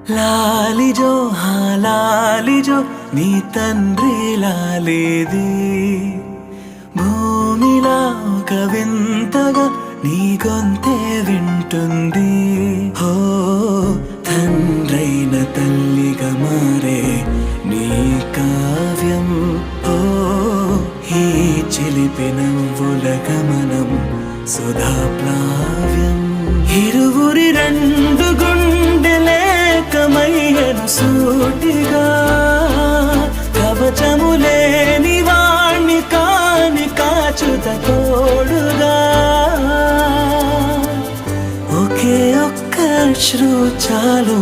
లాలిజో లాలిజో నీ తండ్రి లాలేది భూమిలా ఒక వింతగా నీ గొంతే వింటుంది హో తండ్రైన తల్లిగా మారే నీ కావ్యం ఓ ఈ చిలిపి నవ్వుల గమనం సుధా ప్లావ్యం ఇరువురి రెండు గుండెలేకమయ్యను సూటిగా కవచములేని వాణ్ణి కాని కాచుత తోడుగా ఒకే ఒక్క అశ్రు చాలు